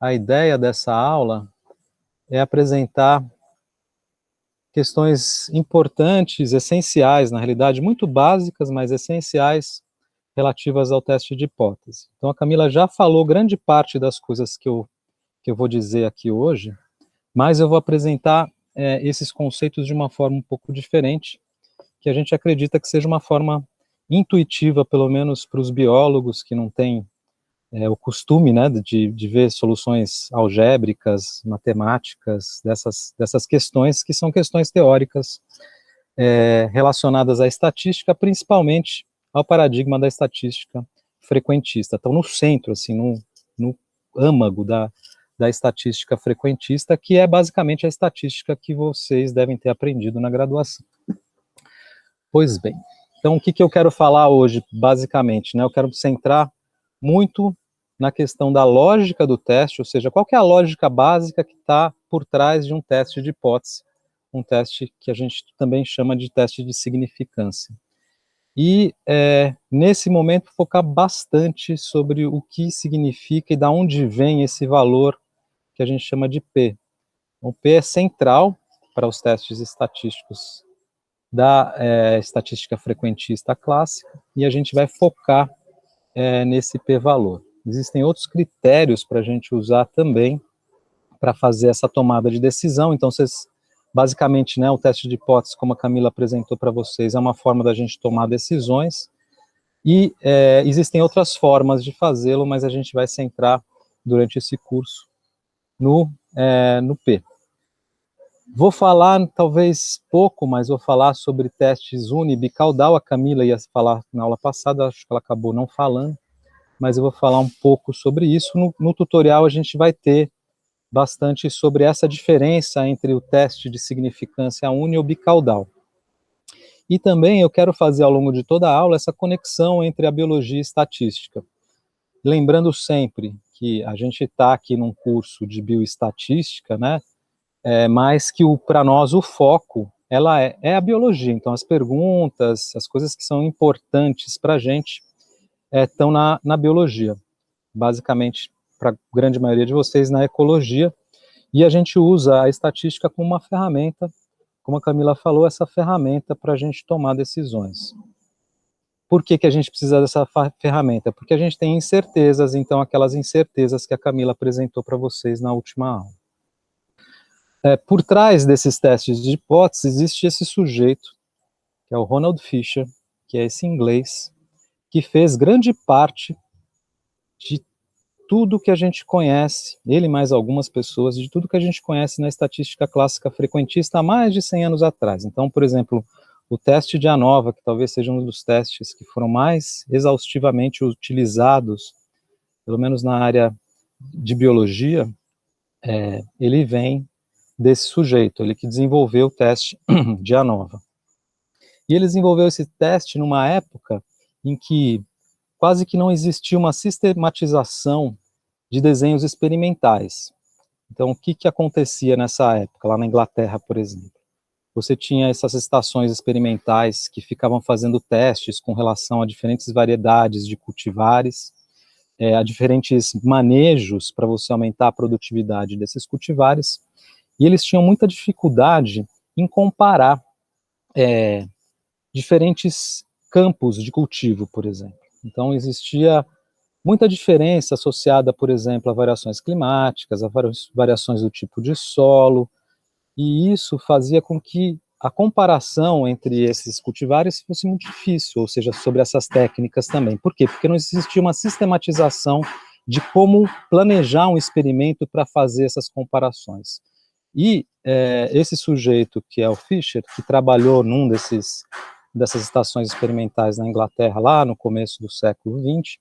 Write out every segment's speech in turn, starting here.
a ideia dessa aula é apresentar questões importantes, essenciais, na realidade, muito básicas, mas essenciais, relativas ao teste de hipótese. Então, a Camila já falou grande parte das coisas que eu vou dizer aqui hoje, mas eu vou apresentar esses conceitos de uma forma um pouco diferente, que a gente acredita que seja uma forma intuitiva, pelo menos para os biólogos que não têm o costume, né, de ver soluções algébricas, matemáticas, dessas questões que são questões teóricas relacionadas à estatística, principalmente ao paradigma da estatística frequentista. Então, no centro, assim, no âmago da estatística frequentista, que é basicamente a estatística que vocês devem ter aprendido na graduação. Pois bem, então o que eu quero falar hoje, basicamente, né? Eu quero centrar muito na questão da lógica do teste, ou seja, qual que é a lógica básica que está por trás de um teste de hipótese, um teste que a gente também chama de teste de significância. E, nesse momento, focar bastante sobre o que significa e de onde vem esse valor que a gente chama de P. O P é central para os testes estatísticos da estatística frequentista clássica, e a gente vai focar nesse p-valor. Existem outros critérios para a gente usar também para fazer essa tomada de decisão. Então, vocês, basicamente, né, o teste de hipótese, como a Camila apresentou para vocês, é uma forma da gente tomar decisões, e existem outras formas de fazê-lo, mas a gente vai centrar durante esse curso no P. Vou falar, talvez pouco, mas vou falar sobre testes unibicaudal. A Camila ia falar na aula passada, acho que ela acabou não falando, mas eu vou falar um pouco sobre isso. No tutorial a gente vai ter bastante sobre essa diferença entre o teste de significância uni ou bicaudal. E também eu quero fazer ao longo de toda a aula essa conexão entre a biologia e estatística. Lembrando sempre que a gente está aqui num curso de bioestatística, né? Mas que para nós o foco ela é a biologia. Então as perguntas, as coisas que são importantes para a gente estão na biologia, basicamente para a grande maioria de vocês na ecologia, e a gente usa a estatística como uma ferramenta, como a Camila falou, essa ferramenta para a gente tomar decisões. Por que a gente precisa dessa ferramenta? Porque a gente tem incertezas, então aquelas incertezas que a Camila apresentou para vocês na última aula. Por trás desses testes de hipótese existe esse sujeito, que é o Ronald Fisher, que é esse inglês, que fez grande parte de tudo que a gente conhece, ele mais algumas pessoas, de tudo que a gente conhece na estatística clássica frequentista há mais de 100 anos atrás. Então, por exemplo, o teste de ANOVA, que talvez seja um dos testes que foram mais exaustivamente utilizados, pelo menos na área de biologia, ele vem desse sujeito, ele que desenvolveu o teste de ANOVA. E ele desenvolveu esse teste numa época em que quase que não existia uma sistematização de desenhos experimentais. Então, o que acontecia nessa época, lá na Inglaterra, por exemplo? Você tinha essas estações experimentais que ficavam fazendo testes com relação a diferentes variedades de cultivares, a diferentes manejos para você aumentar a produtividade desses cultivares, e eles tinham muita dificuldade em comparar diferentes campos de cultivo, por exemplo. Então, existia muita diferença associada, por exemplo, a variações climáticas, a variações do tipo de solo, e isso fazia com que a comparação entre esses cultivares fosse muito difícil, ou seja, sobre essas técnicas também. Por quê? Porque não existia uma sistematização de como planejar um experimento para fazer essas comparações. E esse sujeito, que é o Fisher, que trabalhou dessas estações experimentais na Inglaterra, lá no começo do século XX,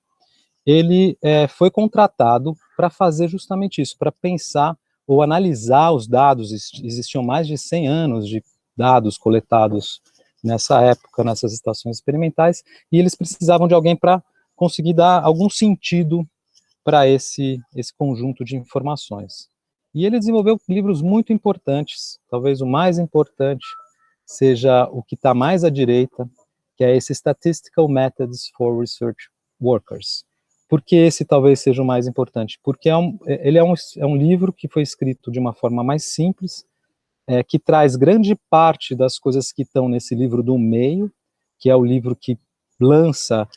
ele foi contratado para fazer justamente isso, para pensar ou analisar os dados. Existiam mais de 100 anos de dados coletados nessa época, nessas estações experimentais, e eles precisavam de alguém para conseguir dar algum sentido para esse conjunto de informações. E ele desenvolveu livros muito importantes, talvez o mais importante seja o que está mais à direita, que é esse Statistical Methods for Research Workers, Por que esse talvez seja o mais importante? Porque ele é um livro que foi escrito de uma forma mais simples, que traz grande parte das coisas que estão nesse livro do meio, que é o livro que lança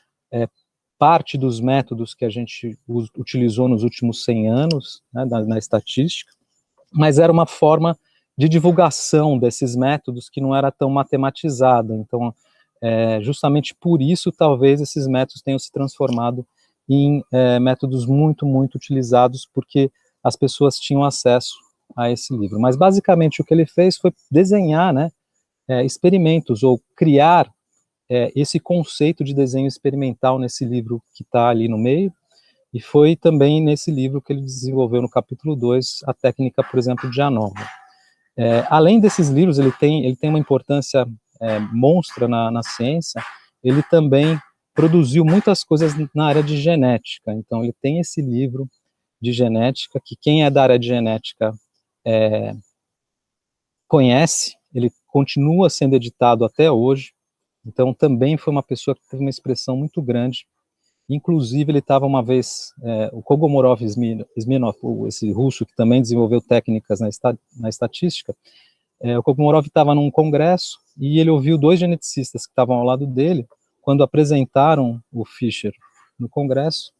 parte dos métodos que a gente utilizou nos últimos 100 anos, né, na estatística, mas era uma forma de divulgação desses métodos que não era tão matematizada. Então, justamente por isso, talvez esses métodos tenham se transformado em métodos muito, muito utilizados, porque as pessoas tinham acesso a esse livro. Mas, basicamente, o que ele fez foi desenhar, né, experimentos, ou criar esse conceito de desenho experimental nesse livro que está ali no meio, e foi também nesse livro que ele desenvolveu no capítulo 2 a técnica, por exemplo, de ANOVA. Além desses livros, ele tem uma importância monstra na ciência, ele também produziu muitas coisas na área de genética. Então, ele tem esse livro de genética, que quem é da área de genética conhece, ele continua sendo editado até hoje. Então, também foi uma pessoa que teve uma expressão muito grande. Inclusive, ele estava uma vez, o Kogomorov-Smirnov, esse russo que também desenvolveu técnicas na estatística, o Kogomorov estava num congresso e ele ouviu 2 geneticistas que estavam ao lado dele. Quando apresentaram o Fisher no congresso,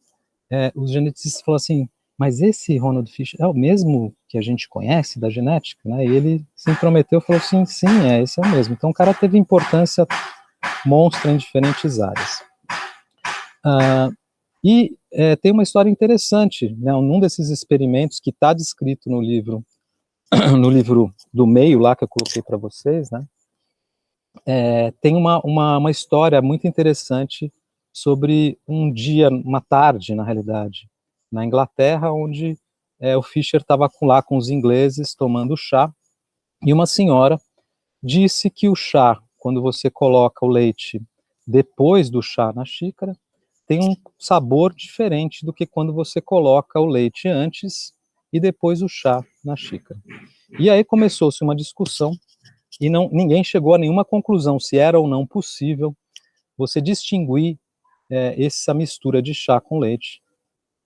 os geneticistas falaram assim: mas esse Ronald Fisher é o mesmo que a gente conhece da genética, né? E ele se intrometeu e falou assim: sim, esse é o mesmo. Então, o cara teve importância monstra em diferentes áreas. Tem uma história interessante, né? Num desses experimentos que está descrito no livro do meio lá que eu coloquei para vocês, né? Tem uma história muito interessante sobre um dia, uma tarde, na realidade, na Inglaterra, onde o Fisher estava lá com os ingleses tomando chá, e uma senhora disse que o chá, quando você coloca o leite depois do chá na xícara, tem um sabor diferente do que quando você coloca o leite antes e depois o chá na xícara. E aí começou-se uma discussão e ninguém chegou a nenhuma conclusão se era ou não possível você distinguir essa mistura de chá com leite,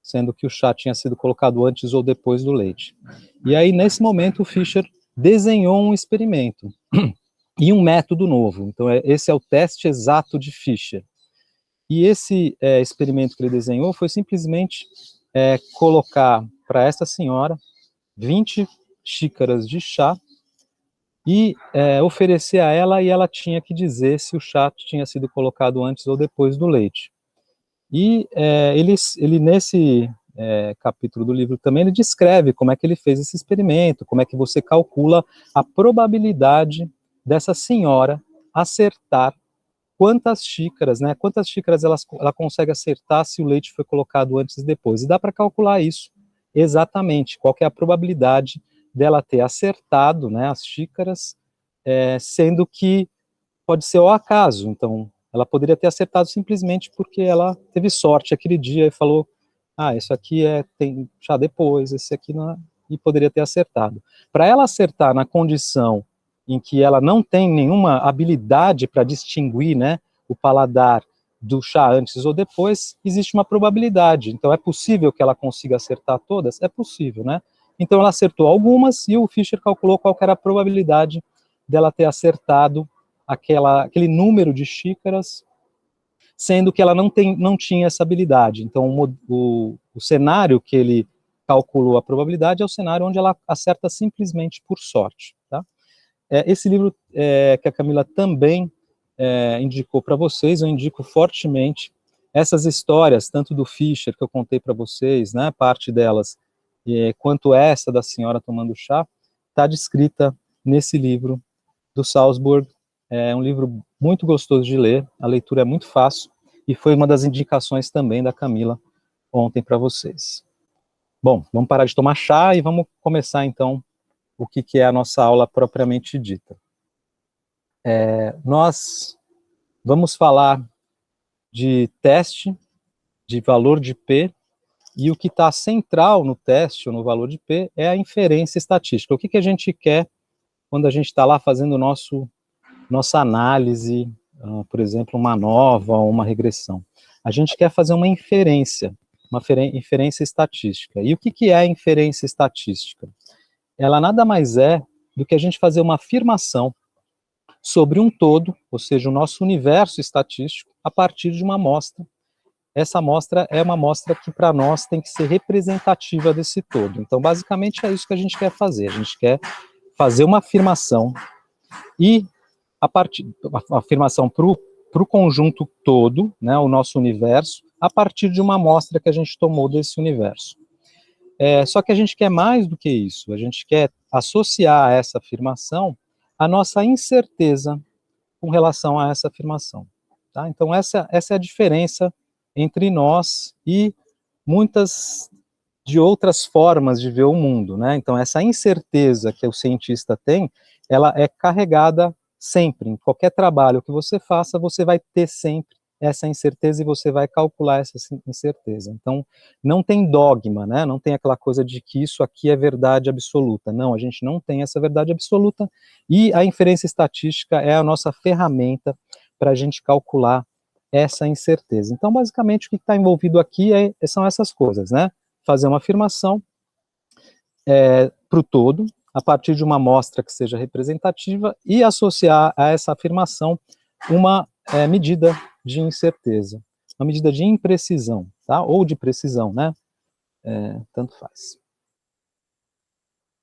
sendo que o chá tinha sido colocado antes ou depois do leite. E aí, nesse momento, o Fisher desenhou um experimento e um método novo. Então, esse é o teste exato de Fisher. E esse experimento que ele desenhou foi simplesmente colocar para essa senhora 20 xícaras de chá e oferecer a ela, e ela tinha que dizer se o chá tinha sido colocado antes ou depois do leite. E ele nesse capítulo do livro também, ele descreve como é que ele fez esse experimento, como é que você calcula a probabilidade dessa senhora acertar quantas xícaras, né, quantas xícaras ela consegue acertar se o leite foi colocado antes e depois. E dá para calcular isso exatamente, qual que é a probabilidade dela ter acertado, né, as xícaras, sendo que pode ser ao acaso. Então, ela poderia ter acertado simplesmente porque ela teve sorte aquele dia e falou: isso aqui tem chá depois, esse aqui não é, e poderia ter acertado. Para ela acertar na condição em que ela não tem nenhuma habilidade para distinguir, né, o paladar do chá antes ou depois, existe uma probabilidade. Então, é possível que ela consiga acertar todas? É possível, né? Então, ela acertou algumas e o Fisher calculou qual era a probabilidade dela ter acertado aquele número de xícaras, sendo que ela não tinha essa habilidade. Então, o cenário que ele calculou a probabilidade é o cenário onde ela acerta simplesmente por sorte. Tá? Esse livro que a Camila também indicou para vocês, eu indico fortemente essas histórias, tanto do Fisher, que eu contei para vocês, né, parte delas, quanto essa da senhora tomando chá, está descrita nesse livro do Salzburg. É um livro muito gostoso de ler, a leitura é muito fácil, e foi uma das indicações também da Camila ontem para vocês. Bom, vamos parar de tomar chá e vamos começar então o que é a nossa aula propriamente dita. Nós vamos falar de teste, de valor de P, e o que está central no teste, ou no valor de P, é a inferência estatística. O que a gente quer quando a gente está lá fazendo nossa análise, por exemplo, uma ANOVA ou uma regressão? A gente quer fazer uma inferência. uma inferência estatística. E o que é a inferência estatística? Ela nada mais é do que a gente fazer uma afirmação sobre um todo, ou seja, o nosso universo estatístico, a partir de uma amostra. Essa amostra é uma amostra que, para nós, tem que ser representativa desse todo. Então, basicamente, é isso que a gente quer fazer. A gente quer fazer uma afirmação e, uma afirmação para o conjunto todo, né, o nosso universo, a partir de uma amostra que a gente tomou desse universo. Só que a gente quer mais do que isso. A gente quer associar a essa afirmação a nossa incerteza com relação a essa afirmação. Tá? Então, essa é a diferença entre nós e muitas de outras formas de ver o mundo, né? Então, essa incerteza que o cientista tem, ela é carregada sempre. Em qualquer trabalho que você faça, você vai ter sempre essa incerteza e você vai calcular essa incerteza. Então, não tem dogma, né? Não tem aquela coisa de que isso aqui é verdade absoluta. Não, a gente não tem essa verdade absoluta e a inferência estatística é a nossa ferramenta para a gente calcular essa incerteza. Então, basicamente, o que está envolvido aqui são essas coisas, né? Fazer uma afirmação para o todo, a partir de uma amostra que seja representativa, e associar a essa afirmação uma medida de incerteza, uma medida de imprecisão, tá? Ou de precisão, né? Tanto faz.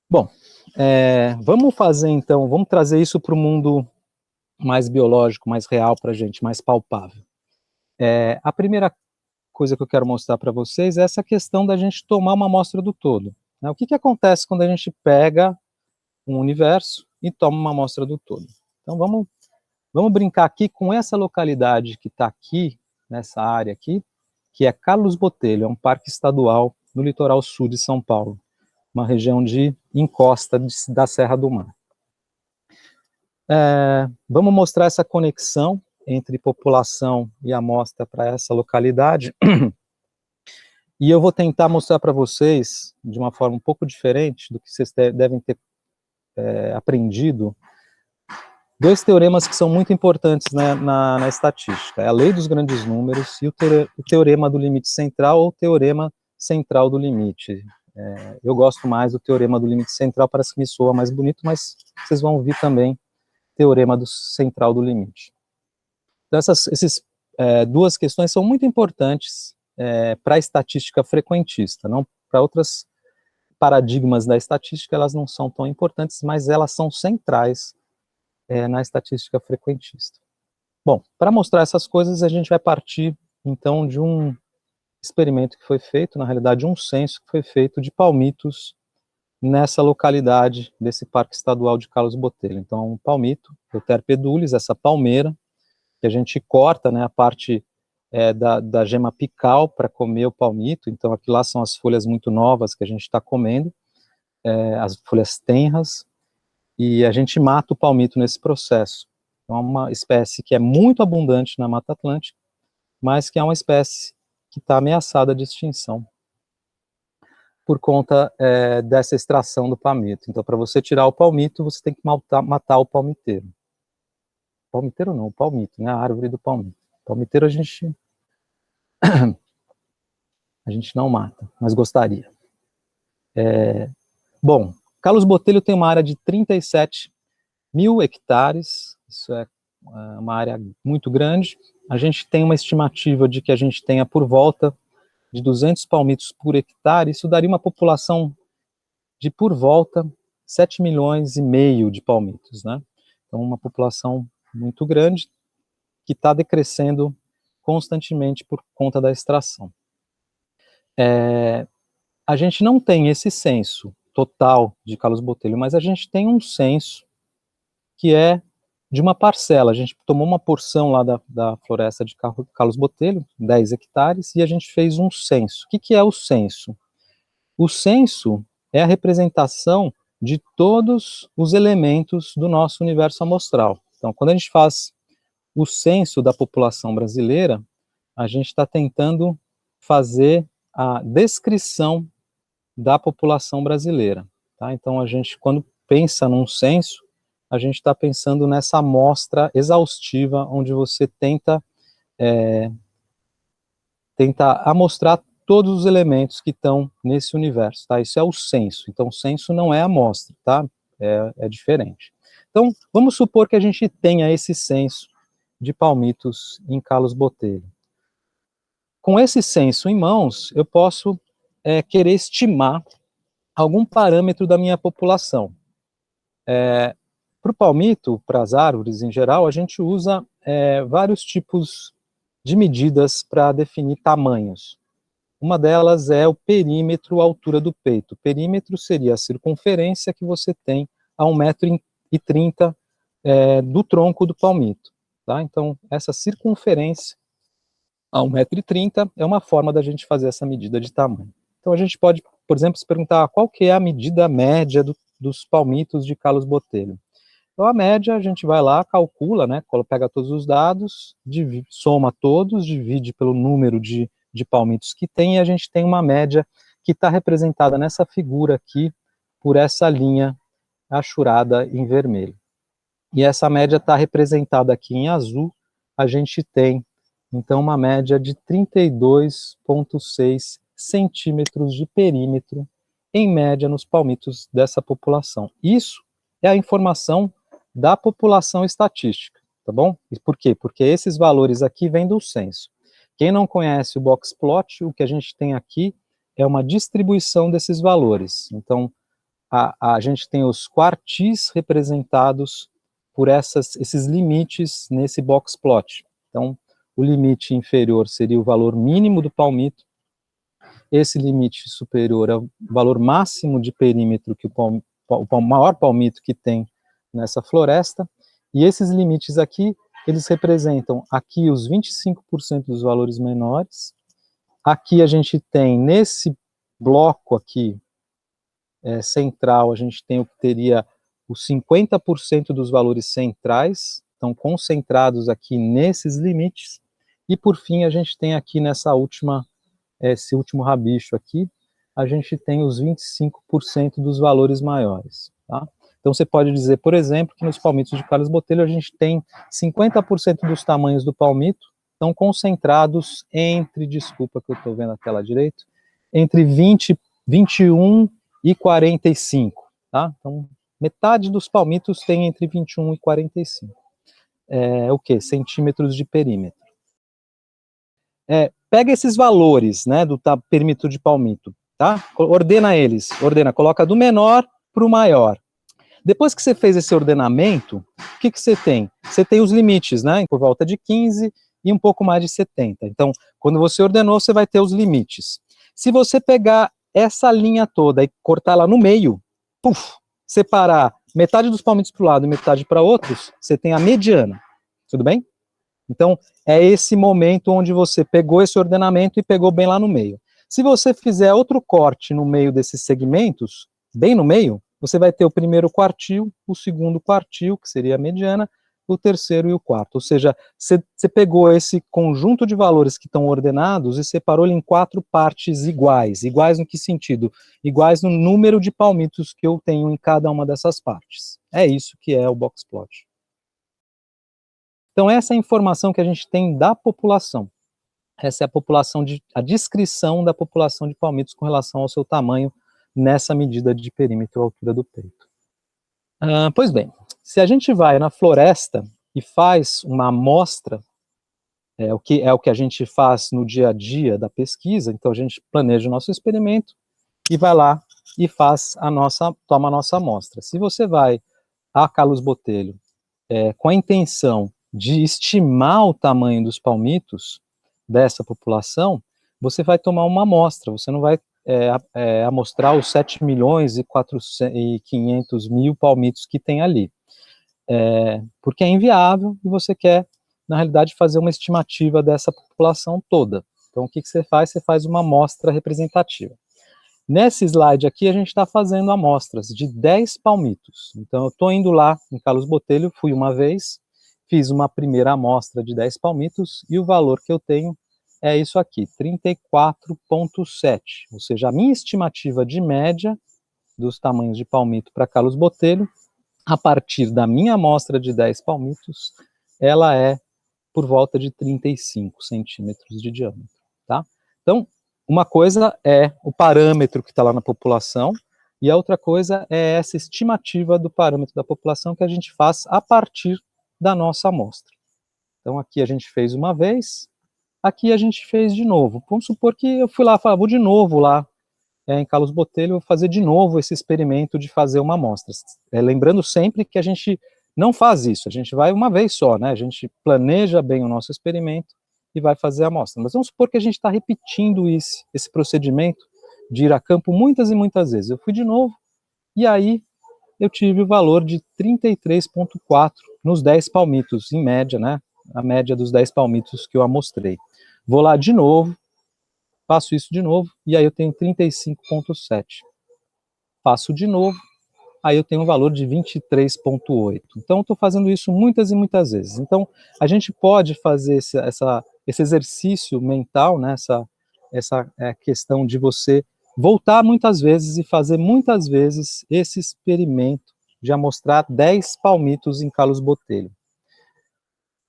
Bom, vamos fazer então, vamos trazer isso para o mundo mais biológico, mais real para a gente, mais palpável. A primeira coisa que eu quero mostrar para vocês é essa questão da gente tomar uma amostra do todo. Né? O que acontece quando a gente pega um universo e toma uma amostra do todo? Então vamos brincar aqui com essa localidade que está aqui, nessa área aqui, que é Carlos Botelho, é um parque estadual no litoral sul de São Paulo, uma região de encosta da Serra do Mar. Vamos mostrar essa conexão entre população e amostra para essa localidade, e eu vou tentar mostrar para vocês, de uma forma um pouco diferente do que vocês devem ter aprendido, dois teoremas que são muito importantes, né, na estatística. É a lei dos grandes números e o teorema do limite central ou teorema central do limite. Eu gosto mais do teorema do limite central, parece que me soa mais bonito, mas vocês vão ouvir também teorema do central do limite. Então, essas duas questões são muito importantes para a estatística frequentista. Não para outros paradigmas da estatística, elas não são tão importantes, mas elas são centrais na estatística frequentista. Bom, para mostrar essas coisas, a gente vai partir, então, de um experimento que foi feito, na realidade, um censo que foi feito de palmitos nessa localidade desse Parque Estadual de Carlos Botelho. Então, um palmito, Euterpe edulis, essa palmeira, que a gente corta, né, a parte da gema apical para comer o palmito. Então, aqui lá são as folhas muito novas que a gente está comendo, as folhas tenras, e a gente mata o palmito nesse processo. Então, é uma espécie que é muito abundante na Mata Atlântica, mas que é uma espécie que está ameaçada de extinção por conta dessa extração do palmito. Então, para você tirar o palmito, você tem que matar o palmiteiro. Palmiteiro não, o palmito, né, a árvore do palmito. O palmiteiro a gente não mata, mas gostaria. Bom, Carlos Botelho tem uma área de 37 mil hectares, isso é uma área muito grande. A gente tem uma estimativa de que a gente tenha por volta de 200 palmitos por hectare, isso daria uma população de por volta 7 milhões e meio de palmitos, né? Então, uma população muito grande que está decrescendo constantemente por conta da extração. A gente não tem esse censo total de Carlos Botelho, mas a gente tem um censo que é de uma parcela. A gente tomou uma porção lá da floresta de Carlos Botelho, 10 hectares, e a gente fez um censo. O que é o censo? O censo é a representação de todos os elementos do nosso universo amostral. Então, quando a gente faz o censo da população brasileira, a gente está tentando fazer a descrição da população brasileira. Tá? Então, a gente, quando pensa num censo, a gente está pensando nessa amostra exaustiva, onde você tenta amostrar todos os elementos que estão nesse universo, tá? Isso é o censo. Então, o censo não é a amostra, tá? É diferente. Então, vamos supor que a gente tenha esse censo de palmitos em Carlos Botelho. Com esse censo em mãos, eu posso querer estimar algum parâmetro da minha população. Para o palmito, para as árvores em geral, a gente usa vários tipos de medidas para definir tamanhos. Uma delas é o perímetro, a altura do peito. O perímetro seria a circunferência que você tem a 1,30 m do tronco do palmito. Tá? Então, essa circunferência a 1,30 m é uma forma da gente fazer essa medida de tamanho. Então, a gente pode, por exemplo, se perguntar qual que é a medida média dos palmitos de Carlos Botelho. Então, a média, a gente vai lá, calcula, né, pega todos os dados, soma todos, divide pelo número de palmitos que tem, e a gente tem uma média que está representada nessa figura aqui, por essa linha achurada em vermelho. E essa média está representada aqui em azul, a gente tem, então, uma média de 32,6 centímetros de perímetro, em média, nos palmitos dessa população. Isso é a informação da população estatística, tá bom? E por quê? Porque esses valores aqui vêm do censo. Quem não conhece o box plot, o que a gente tem aqui é uma distribuição desses valores. Então, a gente tem os quartis representados por esses limites nesse box plot. Então, o limite inferior seria o valor mínimo do palmito, esse limite superior é o valor máximo de perímetro que o maior palmito que tem nessa floresta, e esses limites aqui, eles representam aqui os 25% dos valores menores, aqui a gente tem, nesse bloco aqui, central, a gente tem o que teria os 50% dos valores centrais, estão concentrados aqui nesses limites, e por fim a gente tem aqui esse último rabicho aqui, a gente tem os 25% dos valores maiores, tá? Então você pode dizer, por exemplo, que nos palmitos de Carlos Botelho a gente tem 50% dos tamanhos do palmito estão concentrados entre, desculpa que eu estou vendo a tela direito, entre 21 e 45, tá? Então, metade dos palmitos tem entre 21 e 45. O que? Centímetros de perímetro. Pega esses valores, né, do perímetro de palmito, tá? Ordena eles, coloca do menor para o maior. Depois que você fez esse ordenamento, o que você tem? Você tem os limites, né, por volta de 15 e um pouco mais de 70. Então, quando você ordenou, você vai ter os limites. Se você pegar essa linha toda e cortar ela no meio, separar metade dos palmitos para um lado e metade para outros, você tem a mediana, tudo bem? Então, é esse momento onde você pegou esse ordenamento e pegou bem lá no meio. Se você fizer outro corte no meio desses segmentos, bem no meio, você vai ter o primeiro quartil, o segundo quartil, que seria a mediana, o terceiro e o quarto. Ou seja, você pegou esse conjunto de valores que estão ordenados e separou ele em 4 partes iguais. Iguais no que sentido? Iguais no número de palmitos que eu tenho em cada uma dessas partes. É isso que é o box plot. Então, essa é a informação que a gente tem da população. Essa é a descrição da população de palmitos com relação ao seu tamanho nessa medida de perímetro à altura do peito. Pois bem, se a gente vai na floresta e faz uma amostra, o que a gente faz no dia a dia da pesquisa, então a gente planeja o nosso experimento e vai lá e toma a nossa amostra. Se você vai a Carlos Botelho com a intenção de estimar o tamanho dos palmitos dessa população, você vai tomar uma amostra, você não vai amostrar os 7.500.000 palmitos que tem ali, porque é inviável e você quer, na realidade, fazer uma estimativa dessa população toda. Então, o que você faz? Você faz uma amostra representativa. Nesse slide aqui, a gente está fazendo amostras de 10 palmitos. Então, eu estou indo lá em Carlos Botelho, fui uma vez, fiz uma primeira amostra de 10 palmitos, e o valor que eu tenho é isso aqui, 34,7. Ou seja, a minha estimativa de média dos tamanhos de palmito para Carlos Botelho, a partir da minha amostra de 10 palmitos, ela é por volta de 35 centímetros de diâmetro, tá? Então, uma coisa é o parâmetro que está lá na população, e a outra coisa é essa estimativa do parâmetro da população que a gente faz a partir da nossa amostra. Então aqui a gente fez uma vez, aqui a gente fez de novo. Vamos supor que eu fui lá e falei, vou de novo lá em Carlos Botelho, vou fazer de novo esse experimento de fazer uma amostra. Lembrando sempre que a gente não faz isso, a gente vai uma vez só, né? A gente planeja bem o nosso experimento e vai fazer a amostra. Mas vamos supor que a gente está repetindo esse procedimento de ir a campo muitas e muitas vezes. Eu fui de novo, e aí eu tive o valor de 33,4 nos 10 palmitos, em média, né? A média dos 10 palmitos que eu amostrei. Vou lá de novo, faço isso de novo, e aí eu tenho 35,7. Faço de novo, aí eu tenho um valor de 23,8. Então, eu estou fazendo isso muitas e muitas vezes. Então, a gente pode fazer esse exercício mental, né, essa questão de você voltar muitas vezes e fazer muitas vezes esse experimento de amostrar 10 palmitos em Carlos Botelho.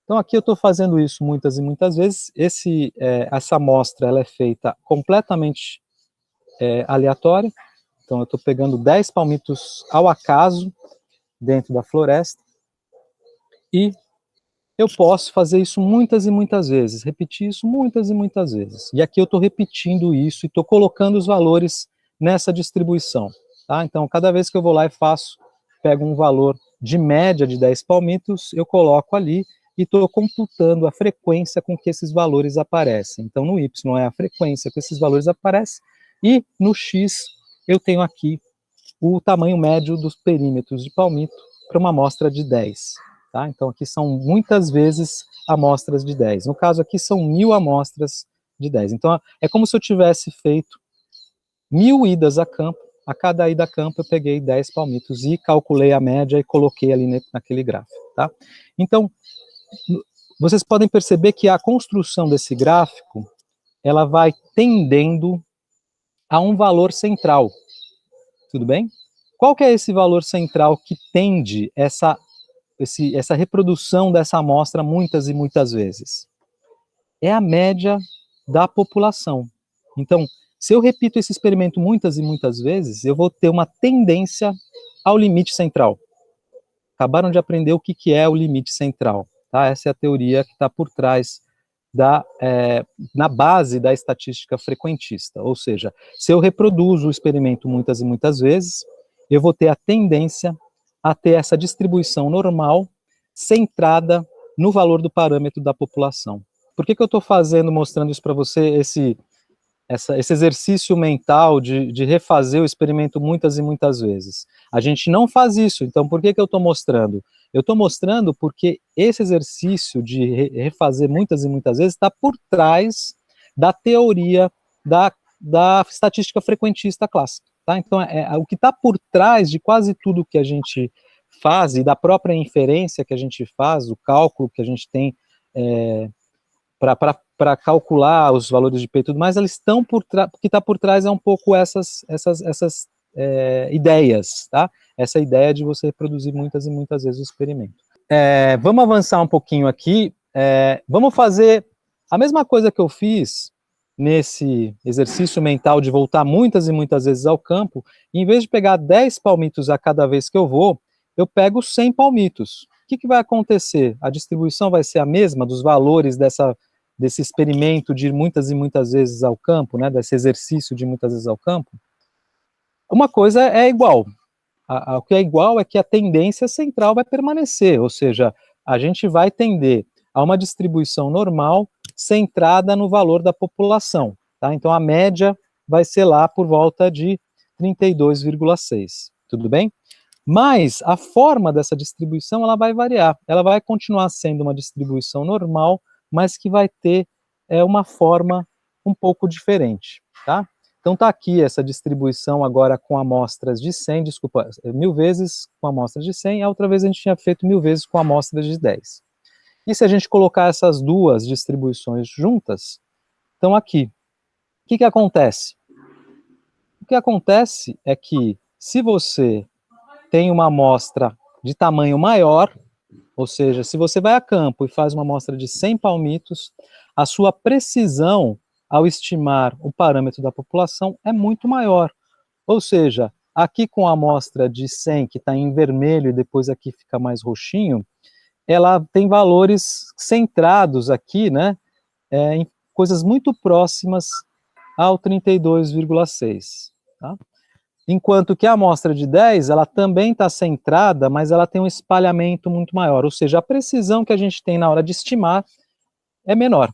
Então, aqui eu estou fazendo isso muitas e muitas vezes. Essa amostra ela é feita completamente aleatória. Então, eu estou pegando 10 palmitos ao acaso dentro da floresta e eu posso fazer isso muitas e muitas vezes, repetir isso muitas e muitas vezes. E aqui eu estou repetindo isso e estou colocando os valores nessa distribuição. Tá? Então, cada vez que eu vou lá e pego um valor de média de 10 palmitos, eu coloco ali e estou computando a frequência com que esses valores aparecem. Então, no Y é a frequência que esses valores aparecem, e no X eu tenho aqui o tamanho médio dos perímetros de palmito para uma amostra de 10. Tá? Então, aqui são muitas vezes amostras de 10. No caso aqui, são 1000 amostras de 10. Então, é como se eu tivesse feito 1000 idas a campo. A cada ida a campo, eu peguei 10 palmitos e calculei a média e coloquei ali naquele gráfico. Tá? Então, vocês podem perceber que a construção desse gráfico, ela vai tendendo a um valor central. Tudo bem? Qual que é esse valor central que tende essa reprodução dessa amostra muitas e muitas vezes? É a média da população. Então, se eu repito esse experimento muitas e muitas vezes, eu vou ter uma tendência ao limite central. Acabaram de aprender o que é o limite central. Tá? Essa é a teoria que está por trás na base da estatística frequentista. Ou seja, se eu reproduzo o experimento muitas e muitas vezes, eu vou ter a tendência a ter essa distribuição normal centrada no valor do parâmetro da população. Por que eu estou mostrando isso para você, esse exercício mental de refazer o experimento muitas e muitas vezes? A gente não faz isso, então por que eu estou mostrando? Eu estou mostrando porque esse exercício de refazer muitas e muitas vezes está por trás da teoria da estatística frequentista clássica. Tá? Então, o que está por trás de quase tudo que a gente faz, e da própria inferência que a gente faz, o cálculo que a gente tem para calcular os valores de P e tudo mais, elas estão o que está por trás é um pouco essas ideias, tá? Essa ideia de você reproduzir muitas e muitas vezes o experimento. Vamos avançar um pouquinho aqui, vamos fazer a mesma coisa que eu fiz nesse exercício mental de voltar muitas e muitas vezes ao campo. Em vez de pegar 10 palmitos a cada vez que eu vou, eu pego 100 palmitos. O que vai acontecer? A distribuição vai ser a mesma dos valores desse experimento de ir muitas e muitas vezes ao campo, né, desse exercício de muitas vezes ao campo? Uma coisa é igual. O que é igual é que a tendência central vai permanecer, ou seja, a gente vai tender a uma distribuição normal centrada no valor da população. Tá? Então, a média vai ser lá por volta de 32,6. Tudo bem? Mas a forma dessa distribuição ela vai variar. Ela vai continuar sendo uma distribuição normal, mas que vai ter uma forma um pouco diferente. Tá? Então está aqui essa distribuição agora com amostras de 100, desculpa, 1000 vezes com amostras de 100, a outra vez a gente tinha feito 1000 vezes com amostras de 10. E se a gente colocar essas duas distribuições juntas, então aqui, o que acontece? O que acontece é que se você tem uma amostra de tamanho maior, ou seja, se você vai a campo e faz uma amostra de 100 palmitos, a sua precisão ao estimar o parâmetro da população, é muito maior. Ou seja, aqui com a amostra de 100, que está em vermelho, e depois aqui fica mais roxinho, ela tem valores centrados aqui, né, em coisas muito próximas ao 32,6, tá? Enquanto que a amostra de 10, ela também está centrada, mas ela tem um espalhamento muito maior, ou seja, a precisão que a gente tem na hora de estimar é menor.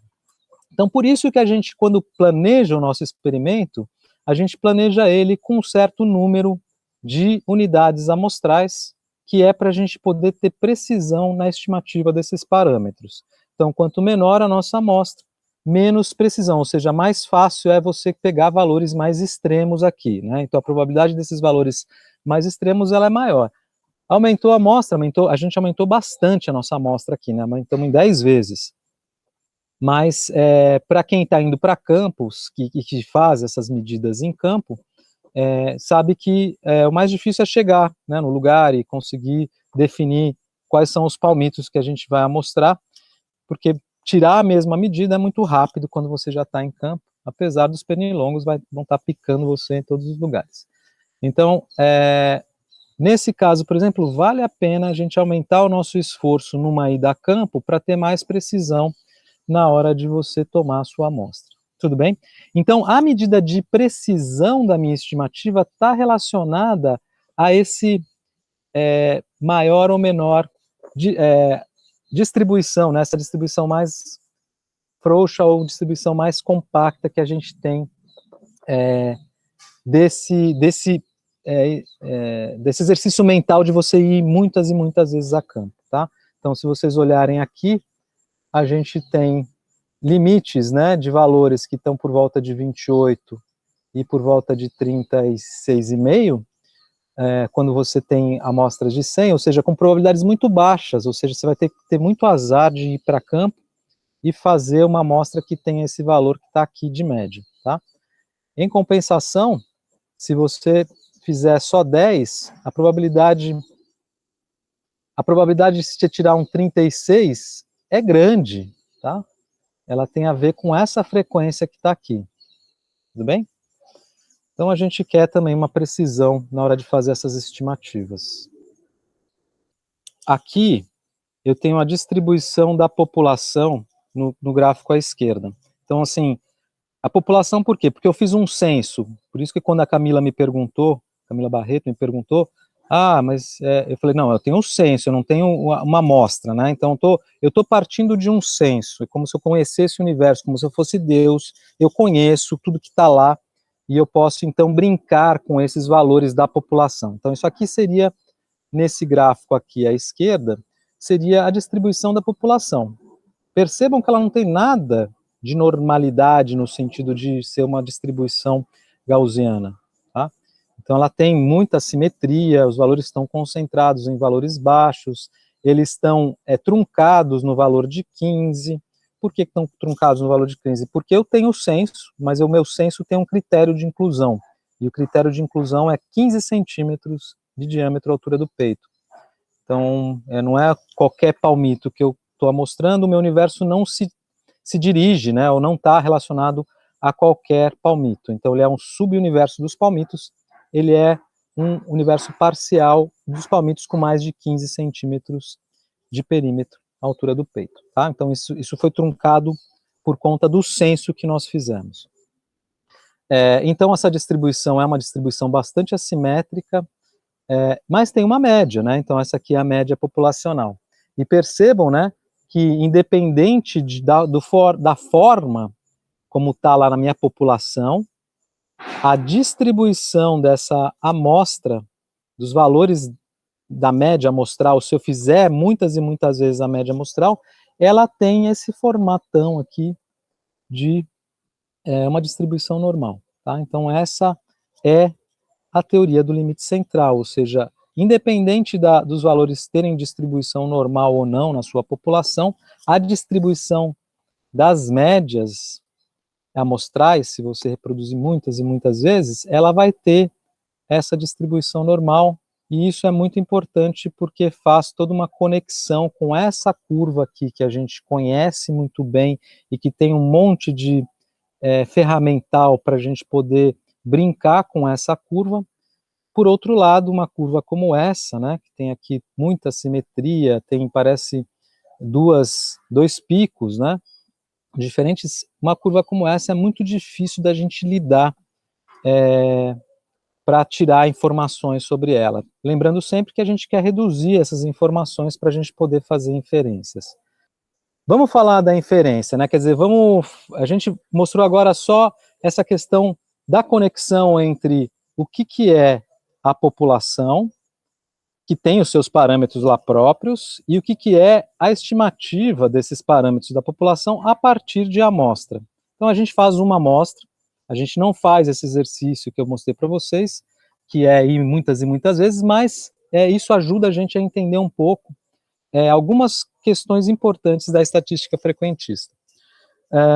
Então, por isso que a gente, quando planeja o nosso experimento, a gente planeja ele com um certo número de unidades amostrais, que é para a gente poder ter precisão na estimativa desses parâmetros. Então, quanto menor a nossa amostra, menos precisão, ou seja, mais fácil é você pegar valores mais extremos aqui, né? Então, a probabilidade desses valores mais extremos, ela é maior. Aumentou a amostra, a gente aumentou bastante a nossa amostra aqui, né? Aumentamos em 10 vezes. Mas, para quem está indo para campos, que faz essas medidas em campo, sabe que o mais difícil é chegar, né, no lugar e conseguir definir quais são os palmitos que a gente vai amostrar, porque tirar a mesma medida é muito rápido quando você já está em campo, apesar dos pernilongos vão estar picando você em todos os lugares. Então, nesse caso, por exemplo, vale a pena a gente aumentar o nosso esforço numa ida a campo para ter mais precisão na hora de você tomar a sua amostra. Tudo bem? Então, a medida de precisão da minha estimativa está relacionada a esse maior ou menor distribuição, né, essa distribuição mais frouxa ou distribuição mais compacta que a gente tem desse exercício mental de você ir muitas e muitas vezes a campo, tá? Então, se vocês olharem aqui, a gente tem limites, né, de valores que estão por volta de 28 e por volta de 36,5, quando você tem amostras de 100, ou seja, com probabilidades muito baixas, ou seja, você vai ter que ter muito azar de ir para campo e fazer uma amostra que tem esse valor que está aqui de média, tá? Em compensação, se você fizer só 10, a probabilidade de você tirar um 36 é grande, tá? Ela tem a ver com essa frequência que está aqui, tudo bem? Então a gente quer também uma precisão na hora de fazer essas estimativas. Aqui eu tenho a distribuição da população no gráfico à esquerda. Então assim, a população por quê? Porque eu fiz um censo, por isso que quando a Camila Barreto me perguntou, mas eu falei, não, eu tenho um censo, eu não tenho uma amostra, né? Então eu tô partindo de um censo, é como se eu conhecesse o universo, como se eu fosse Deus, eu conheço tudo que está lá, e eu posso então brincar com esses valores da população. Então isso aqui seria, nesse gráfico aqui à esquerda, seria a distribuição da população. Percebam que ela não tem nada de normalidade no sentido de ser uma distribuição gaussiana, tá? Então ela tem muita simetria, os valores estão concentrados em valores baixos, eles estão truncados no valor de 15. Por que estão truncados no valor de 15? Porque eu tenho censo, mas o meu censo tem um critério de inclusão, e o critério de inclusão é 15 centímetros de diâmetro à altura do peito. Então, não é qualquer palmito que eu estou amostrando, o meu universo não se dirige, né, ou não está relacionado a qualquer palmito. Então, ele é um subuniverso dos palmitos, ele é um universo parcial dos palmitos com mais de 15 centímetros de perímetro à altura do peito, tá? Então, isso foi truncado por conta do censo que nós fizemos. Então, essa distribuição é uma distribuição bastante assimétrica, mas tem uma média, né? Então, essa aqui é a média populacional. E percebam, né, que independente da forma como está lá na minha população, a distribuição dessa amostra, dos valores da média amostral, se eu fizer muitas e muitas vezes a média amostral, ela tem esse formatão aqui de uma distribuição normal, tá? Então essa é a teoria do limite central, ou seja, independente dos valores terem distribuição normal ou não na sua população, a distribuição das médias amostrais, se você reproduzir muitas e muitas vezes, ela vai ter essa distribuição normal, e isso é muito importante porque faz toda uma conexão com essa curva aqui que a gente conhece muito bem e que tem um monte de ferramental para a gente poder brincar com essa curva. Por outro lado, uma curva como essa, né, que tem aqui muita simetria, parece dois picos, né, diferentes, uma curva como essa é muito difícil da gente lidar para tirar informações sobre ela. Lembrando sempre que a gente quer reduzir essas informações para a gente poder fazer inferências. Vamos falar da inferência, né? Quer dizer, a gente mostrou agora só essa questão da conexão entre o que é a população, que tem os seus parâmetros lá próprios, e o que é a estimativa desses parâmetros da população a partir de amostra. Então a gente faz uma amostra, a gente não faz esse exercício que eu mostrei para vocês, que é ir muitas e muitas vezes, mas isso ajuda a gente a entender um pouco algumas questões importantes da estatística frequentista.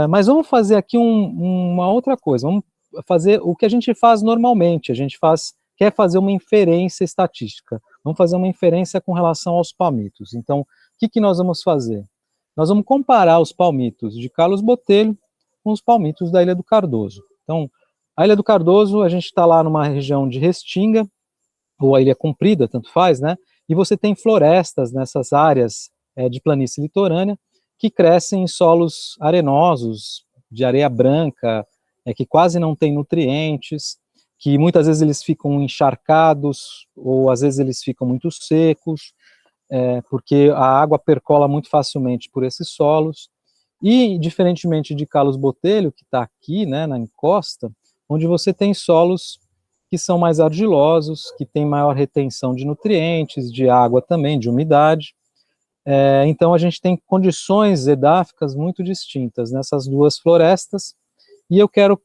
Mas vamos fazer aqui uma outra coisa, vamos fazer o que a gente faz normalmente, a gente quer fazer uma inferência estatística, vamos fazer uma inferência com relação aos palmitos. Então, o que nós vamos fazer? Nós vamos comparar os palmitos de Carlos Botelho com os palmitos da Ilha do Cardoso. Então, a Ilha do Cardoso, a gente está lá numa região de Restinga, ou a Ilha Comprida, tanto faz, né? E você tem florestas nessas áreas de planície litorânea que crescem em solos arenosos, de areia branca, que quase não tem nutrientes, que muitas vezes eles ficam encharcados, ou às vezes eles ficam muito secos, porque a água percola muito facilmente por esses solos. E, diferentemente de Carlos Botelho, que está aqui, né, na encosta, onde você tem solos que são mais argilosos, que têm maior retenção de nutrientes, de água também, de umidade. Então a gente tem condições edáficas muito distintas nessas duas florestas, e eu quero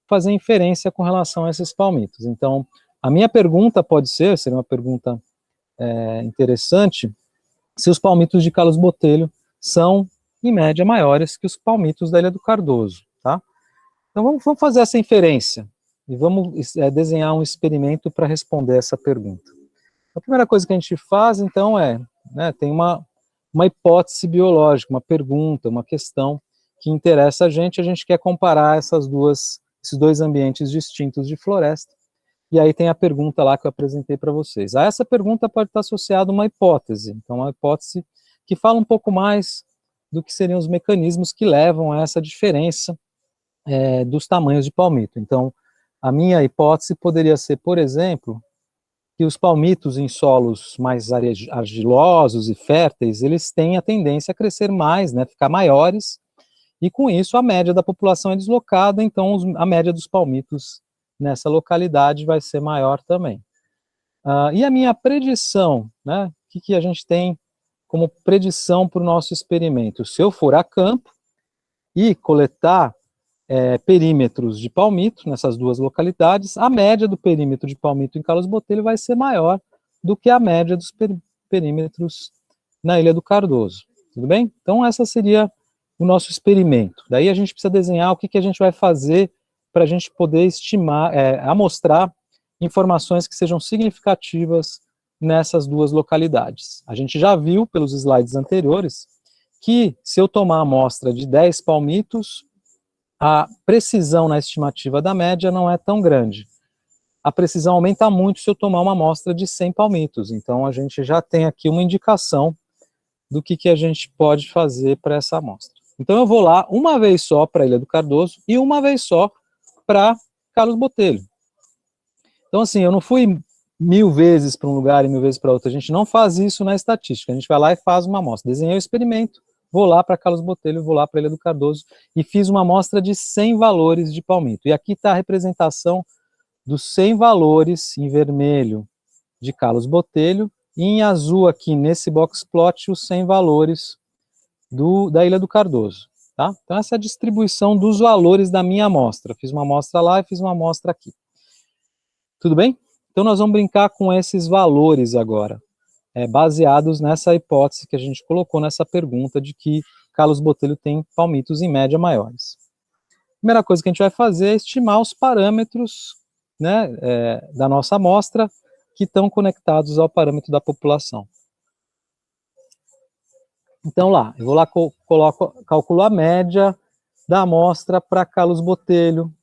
fazer inferência com relação a esses palmitos. Então, a minha pergunta seria uma pergunta interessante, se os palmitos de Carlos Botelho são, em média, maiores que os palmitos da Ilha do Cardoso, tá? Então vamos fazer essa inferência, e vamos desenhar um experimento para responder essa pergunta. A primeira coisa que a gente faz, então, tem uma hipótese biológica, uma pergunta, uma questão que interessa a gente quer comparar esses dois ambientes distintos de floresta, e aí tem a pergunta lá que eu apresentei para vocês. A essa pergunta pode estar associada uma hipótese, então uma hipótese que fala um pouco mais do que seriam os mecanismos que levam a essa diferença dos tamanhos de palmito. Então, a minha hipótese poderia ser, por exemplo, que os palmitos em solos mais argilosos e férteis, eles têm a tendência a crescer mais, né, ficar maiores, e com isso a média da população é deslocada, então a média dos palmitos nessa localidade vai ser maior também. E a minha predição, né, o que a gente tem como predição para o nosso experimento? Se eu for a campo e coletar perímetros de palmito nessas duas localidades, a média do perímetro de palmito em Carlos Botelho vai ser maior do que a média dos perímetros na Ilha do Cardoso. Tudo bem? Então, essa seria o nosso experimento. Daí a gente precisa desenhar o que a gente vai fazer para a gente poder estimar, amostrar informações que sejam significativas nessas duas localidades. A gente já viu pelos slides anteriores que se eu tomar a amostra de 10 palmitos, a precisão na estimativa da média não é tão grande. A precisão aumenta muito se eu tomar uma amostra de 100 palmitos. Então, a gente já tem aqui uma indicação do que a gente pode fazer para essa amostra. Então, eu vou lá uma vez só para a Ilha do Cardoso e uma vez só para Carlos Botelho. Então, assim, eu não fui 1000 vezes para um lugar e 1000 vezes para outro. A gente não faz isso na estatística. A gente vai lá e faz uma amostra. Desenhei o experimento, vou lá para Carlos Botelho, vou lá para a Ilha do Cardoso e fiz uma amostra de 100 valores de palmito. E aqui está a representação dos 100 valores em vermelho de Carlos Botelho e em azul aqui nesse box plot os 100 valores da Ilha do Cardoso. Tá? Então essa é a distribuição dos valores da minha amostra. Fiz uma amostra lá e fiz uma amostra aqui. Tudo bem? Então nós vamos brincar com esses valores agora, baseados nessa hipótese que a gente colocou nessa pergunta de que Carlos Botelho tem palmitos em média maiores. A primeira coisa que a gente vai fazer é estimar os parâmetros, né, da nossa amostra que estão conectados ao parâmetro da população. Então lá, eu vou lá, calculo a média da amostra para Carlos Botelho,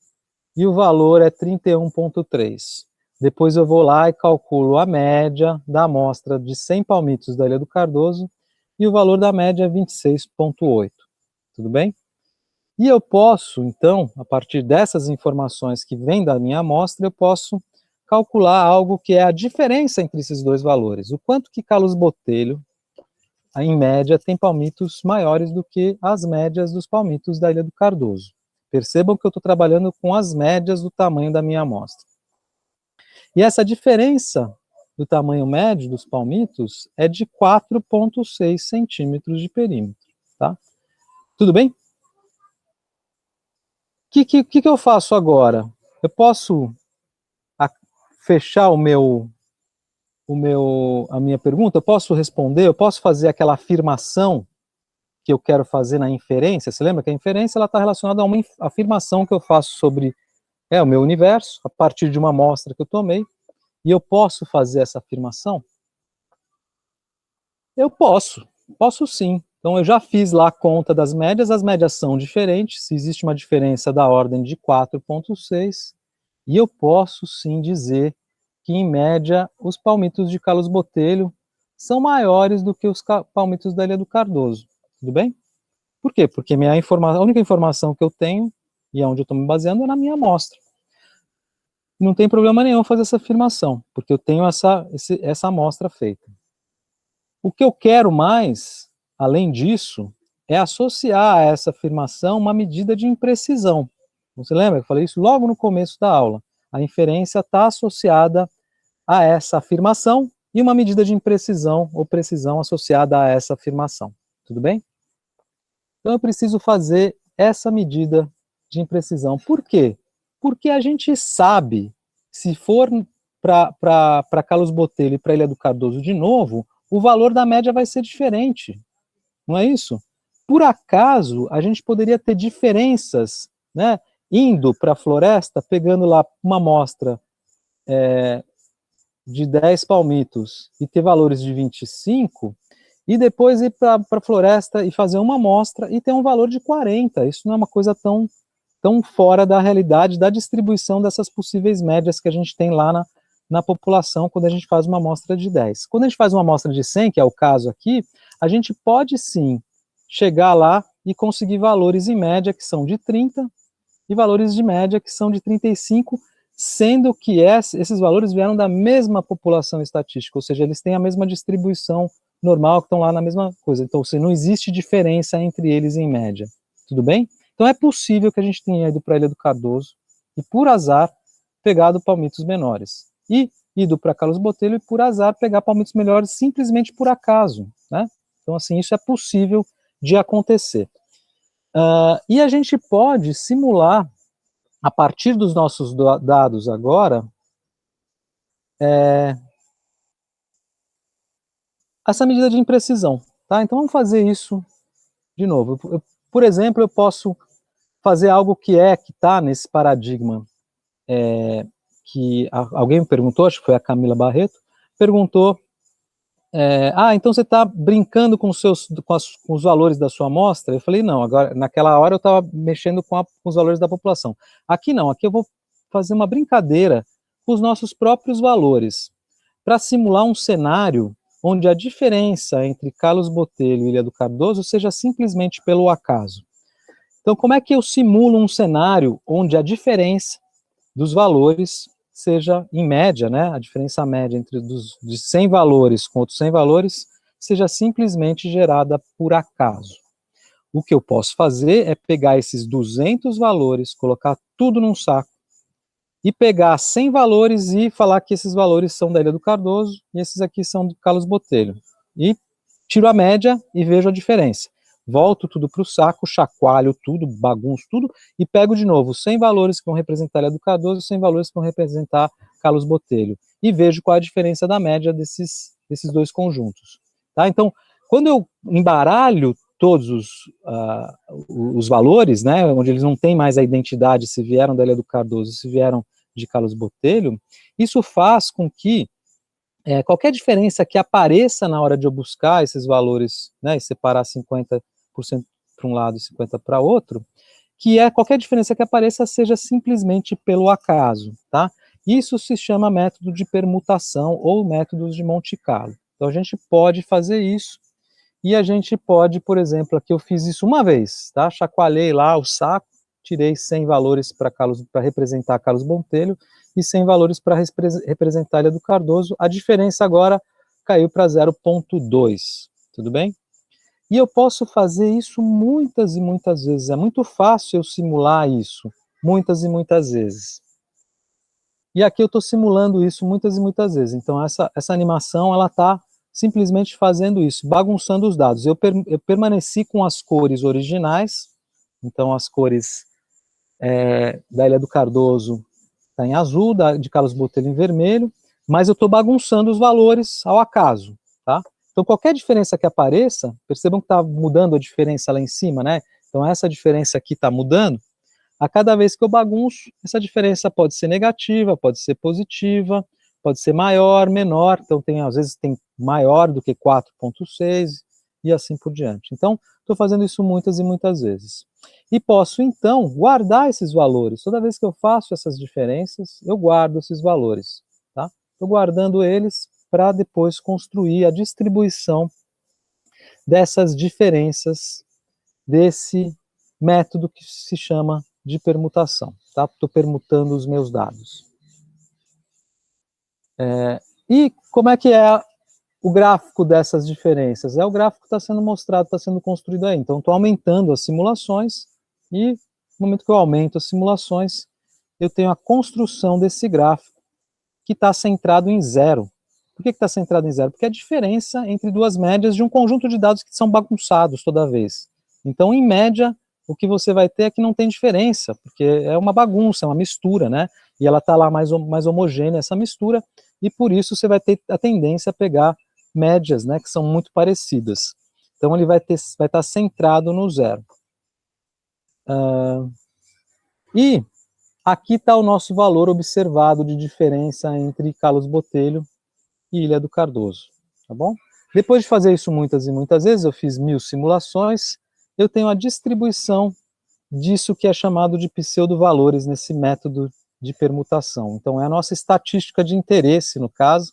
e o valor é 31,3. Depois eu vou lá e calculo a média da amostra de 100 palmitos da Ilha do Cardoso, e o valor da média é 26,8. Tudo bem? E eu posso, então, a partir dessas informações que vêm da minha amostra, eu posso calcular algo que é a diferença entre esses dois valores. O quanto que Carlos Botelho, em média, tem palmitos maiores do que as médias dos palmitos da Ilha do Cardoso. Percebam que eu estou trabalhando com as médias do tamanho da minha amostra. E essa diferença do tamanho médio dos palmitos é de 4,6 centímetros de perímetro. Tá? Tudo bem? O que eu faço agora? Eu posso fechar a minha pergunta? Eu posso responder? Eu posso fazer aquela afirmação que eu quero fazer na inferência? Você lembra que a inferência está relacionada a uma afirmação que eu faço sobre o meu universo, a partir de uma amostra que eu tomei, e eu posso fazer essa afirmação? Eu posso sim. Então eu já fiz lá a conta das médias, as médias são diferentes, existe uma diferença da ordem de 4,6, e eu posso sim dizer que, em média, os palmitos de Carlos Botelho são maiores do que os palmitos da Ilha do Cardoso. Tudo bem? Por quê? Porque a única informação que eu tenho, e é onde eu estou me baseando, é na minha amostra. Não tem problema nenhum fazer essa afirmação, porque eu tenho essa amostra feita. O que eu quero mais, além disso, é associar a essa afirmação uma medida de imprecisão. Você lembra? Eu falei isso logo no começo da aula. A inferência está associada a essa afirmação e uma medida de imprecisão ou precisão associada a essa afirmação. Tudo bem? Então eu preciso fazer essa medida de imprecisão. Por quê? Porque a gente sabe, se for para Carlos Botelho e para Ilha do Cardoso de novo, o valor da média vai ser diferente. Não é isso? Por acaso, a gente poderia ter diferenças, né, indo para a floresta, pegando lá uma amostra de 10 palmitos e ter valores de 25, e depois ir para a floresta e fazer uma amostra e ter um valor de 40. Isso não é uma coisa tão fora da realidade da distribuição dessas possíveis médias que a gente tem lá na população quando a gente faz uma amostra de 10. Quando a gente faz uma amostra de 100, que é o caso aqui, a gente pode sim chegar lá e conseguir valores em média que são de 30 e valores de média que são de 35, sendo que esses valores vieram da mesma população estatística, ou seja, eles têm a mesma distribuição normal, que estão lá na mesma coisa. Então, não existe diferença entre eles em média. Tudo bem? Então é possível que a gente tenha ido para a Ilha do Cardoso e, por azar, pegado palmitos menores. E ido para Carlos Botelho e, por azar, pegar palmitos melhores simplesmente por acaso. Né? Então, assim, isso é possível de acontecer. E a gente pode simular, a partir dos nossos dados agora, essa medida de imprecisão. Tá? Então vamos fazer isso de novo. Por exemplo, eu posso fazer algo que está nesse paradigma, que alguém me perguntou, acho que foi a Camila Barreto, perguntou, então você está brincando com os valores da sua amostra? Eu falei, não, agora, naquela hora eu estava mexendo com os valores da população. Aqui não, aqui eu vou fazer uma brincadeira com os nossos próprios valores, para simular um cenário onde a diferença entre Carlos Botelho e Ilha do Cardoso seja simplesmente pelo acaso. Então, como é que eu simulo um cenário onde a diferença dos valores seja, em média, né, a diferença média entre de 100 valores com outros 100 valores, seja simplesmente gerada por acaso? O que eu posso fazer é pegar esses 200 valores, colocar tudo num saco, e pegar 100 valores e falar que esses valores são da Ilha do Cardoso e esses aqui são do Carlos Botelho. E tiro a média e vejo a diferença. Volto tudo para o saco, chacoalho tudo, bagunço tudo, e pego de novo 100 valores que vão representar a Ilha do Cardoso e 100 valores que vão representar Carlos Botelho. E vejo qual a diferença da média desses dois conjuntos. Tá? Então, quando eu embaralho todos os valores, né, onde eles não têm mais a identidade se vieram da Ilha do Cardoso, se vieram de Carlos Botelho, isso faz com que qualquer diferença que apareça na hora de eu buscar esses valores, né, e separar 50% para um lado e 50% para outro, que é qualquer diferença que apareça seja simplesmente pelo acaso, tá? Isso se chama método de permutação ou métodos de Monte Carlo. Então a gente pode fazer isso, e a gente pode, por exemplo, aqui eu fiz isso uma vez, tá? Chacoalhei lá o saco, tirei 100 valores para representar Carlos Botelho e 100 valores para representar Ilha do Cardoso. A diferença agora caiu para 0,2, tudo bem? E eu posso fazer isso muitas e muitas vezes. É muito fácil eu simular isso, muitas e muitas vezes. E aqui eu estou simulando isso muitas e muitas vezes. Então essa animação, ela está simplesmente fazendo isso, bagunçando os dados. Eu permaneci com as cores originais, então as cores da Ilha do Cardoso está em azul, de Carlos Botelho em vermelho, mas eu estou bagunçando os valores ao acaso, tá? Então qualquer diferença que apareça, percebam que está mudando a diferença lá em cima, né? Então essa diferença aqui está mudando. A cada vez que eu bagunço, essa diferença pode ser negativa, pode ser positiva, pode ser maior, menor, então às vezes tem maior do que 4,6 e assim por diante. Então, estou fazendo isso muitas e muitas vezes. E posso, então, guardar esses valores. Toda vez que eu faço essas diferenças, eu guardo esses valores. Tá? Estou guardando eles para depois construir a distribuição dessas diferenças desse método que se chama de permutação. Tá? Estou permutando os meus dados. E como é que é o gráfico dessas diferenças? O gráfico que está sendo mostrado, está sendo construído aí. Então, estou aumentando as simulações e, no momento que eu aumento as simulações, eu tenho a construção desse gráfico que está centrado em zero. Por que está centrado em zero? Porque é a diferença entre duas médias de um conjunto de dados que são bagunçados toda vez. Então, em média, o que você vai ter é que não tem diferença, porque é uma bagunça, é uma mistura, né? E ela está lá mais homogênea, essa mistura, e por isso você vai ter a tendência a pegar médias, né, que são muito parecidas. Então ele vai estar centrado no zero. E aqui está o nosso valor observado de diferença entre Carlos Botelho e Ilha do Cardoso, tá bom? Depois de fazer isso muitas e muitas vezes, eu fiz 1000 simulações, eu tenho a distribuição disso que é chamado de pseudo-valores nesse método de permutação. Então é a nossa estatística de interesse, no caso,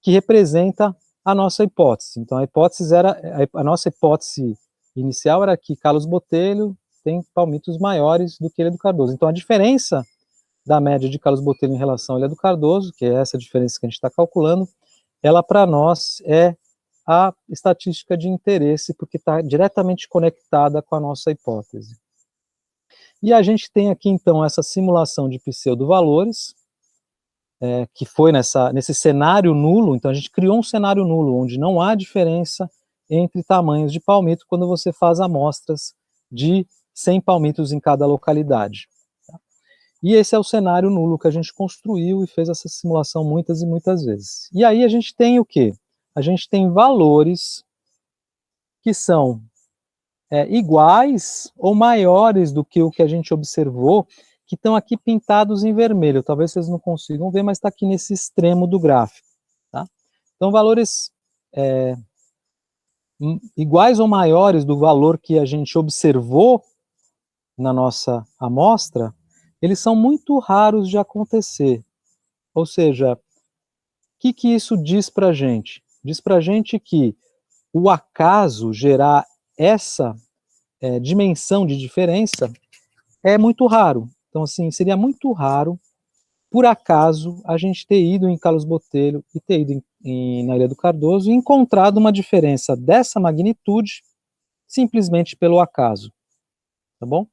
que representa a nossa hipótese. Então a nossa hipótese inicial era que Carlos Botelho tem palmitos maiores do que Ilha do Cardoso. Então a diferença da média de Carlos Botelho em relação à Ilha do Cardoso, que é essa diferença que a gente está calculando, ela para nós é a estatística de interesse, porque está diretamente conectada com a nossa hipótese. E a gente tem aqui então essa simulação de pseudo-valores, que foi nesse cenário nulo. Então a gente criou um cenário nulo, onde não há diferença entre tamanhos de palmito quando você faz amostras de 100 palmitos em cada localidade. Tá? E esse é o cenário nulo que a gente construiu e fez essa simulação muitas e muitas vezes. E aí a gente tem o quê? A gente tem valores que são iguais ou maiores do que o que a gente observou, que estão aqui pintados em vermelho. Talvez vocês não consigam ver, mas está aqui nesse extremo do gráfico. Tá? Então, valores iguais ou maiores do valor que a gente observou na nossa amostra, eles são muito raros de acontecer. Ou seja, o que isso diz para a gente? Diz para a gente que o acaso gerar essa dimensão de diferença é muito raro. Então, assim, seria muito raro, por acaso, a gente ter ido em Carlos Botelho e ter ido na Ilha do Cardoso e encontrado uma diferença dessa magnitude simplesmente pelo acaso. Tá bom?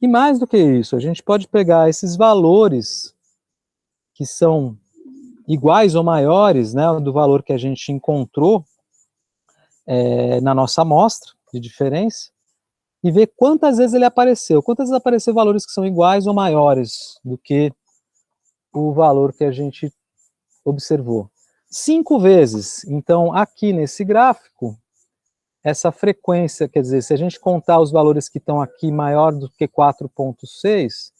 E mais do que isso, a gente pode pegar esses valores que são iguais ou maiores, né, do valor que a gente encontrou na nossa amostra de diferença, e ver quantas vezes ele apareceu. Quantas vezes apareceu valores que são iguais ou maiores do que o valor que a gente observou? 5 vezes. Então, aqui nesse gráfico, essa frequência, quer dizer, se a gente contar os valores que estão aqui maior do que 4,6,